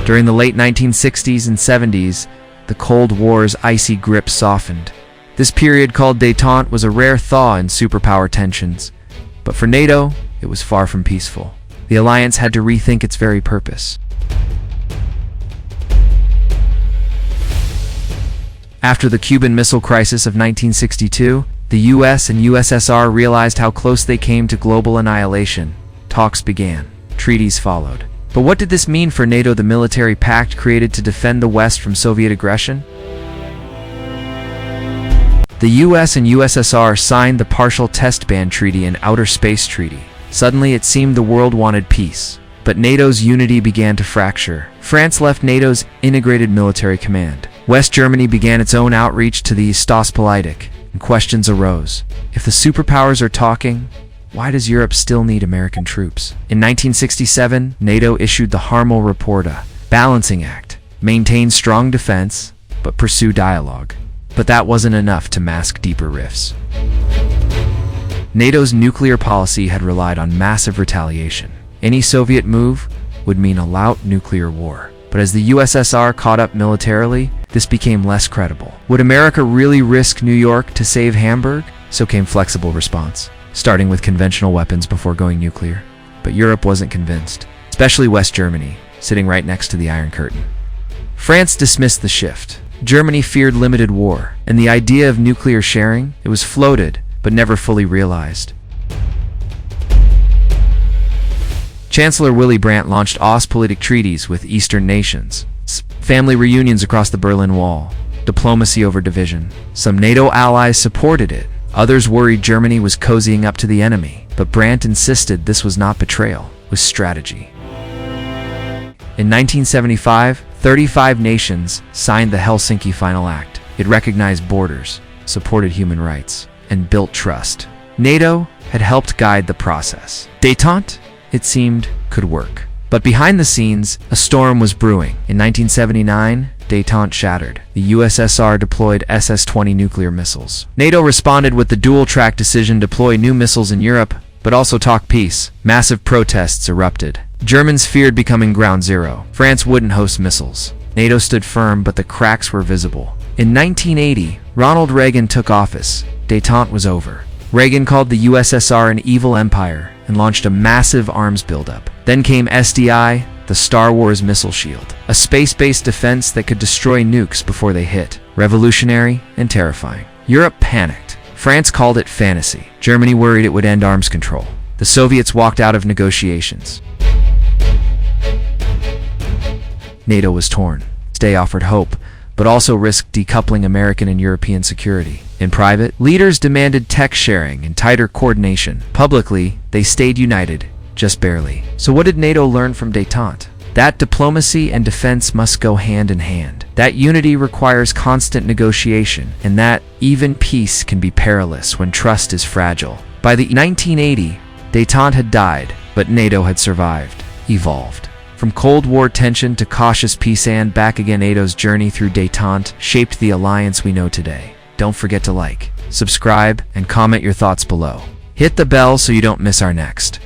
During the late 1960s and 70s, the Cold War's icy grip softened. This period, called Détente, was a rare thaw in superpower tensions. But for NATO, it was far from peaceful. The alliance had to rethink its very purpose. After the Cuban Missile Crisis of 1962, the US and USSR realized how close they came to global annihilation. Talks began. Treaties followed. But what did this mean for NATO, the military pact created to defend the West from Soviet aggression? The US and USSR signed the Partial Test Ban Treaty and Outer Space Treaty. Suddenly, it seemed the world wanted peace. But NATO's unity began to fracture. France left NATO's integrated military command. West Germany began its own outreach to the Ostpolitik, and questions arose. If the superpowers are talking, why does Europe still need American troops? In 1967, NATO issued the Harmel Report, a balancing act: maintain strong defense, but pursue dialogue. But that wasn't enough to mask deeper rifts. NATO's nuclear policy had relied on massive retaliation. Any Soviet move would mean a loud nuclear war. But as the USSR caught up militarily, this became less credible. Would America really risk New York to save Hamburg? So came flexible response, starting with conventional weapons before going nuclear. But Europe wasn't convinced, especially West Germany, sitting right next to the Iron Curtain. France dismissed the shift. Germany feared limited war, and the idea of nuclear sharing, it was floated, but never fully realized. Chancellor Willy Brandt launched Ostpolitik treaties with Eastern nations, family reunions across the Berlin Wall, diplomacy over division. Some NATO allies supported it. Others worried Germany was cozying up to the enemy. But Brandt insisted this was not betrayal, it was strategy. In 1975, 35 nations signed the Helsinki Final Act. It recognized borders, supported human rights, and built trust. NATO had helped guide the process. Détente, it seemed, could work. But behind the scenes, a storm was brewing. In 1979, Détente shattered. The USSR deployed SS-20 nuclear missiles. NATO responded with the dual-track decision to deploy new missiles in Europe, but also talk peace. Massive protests erupted. Germans feared becoming ground zero. France wouldn't host missiles. NATO stood firm, but the cracks were visible. In 1980, Ronald Reagan took office. Détente was over. Reagan called the USSR an evil empire and launched a massive arms buildup. Then came SDI, the Star Wars missile shield, a space-based defense that could destroy nukes before they hit. Revolutionary and terrifying. Europe panicked. France called it fantasy. Germany worried it would end arms control. The Soviets walked out of negotiations. NATO was torn. They offered hope, but also risked decoupling American and European security. In private, leaders demanded tech sharing and tighter coordination. Publicly, they stayed united, just barely. So what did NATO learn from Détente? That diplomacy and defense must go hand in hand. That unity requires constant negotiation, and that even peace can be perilous when trust is fragile. By the 1980, Détente had died, but NATO had survived, evolved. From Cold War tension to cautious peace and back again, NATO's journey through Détente shaped the alliance we know today. Don't forget to like, subscribe, and comment your thoughts below. Hit the bell so you don't miss our next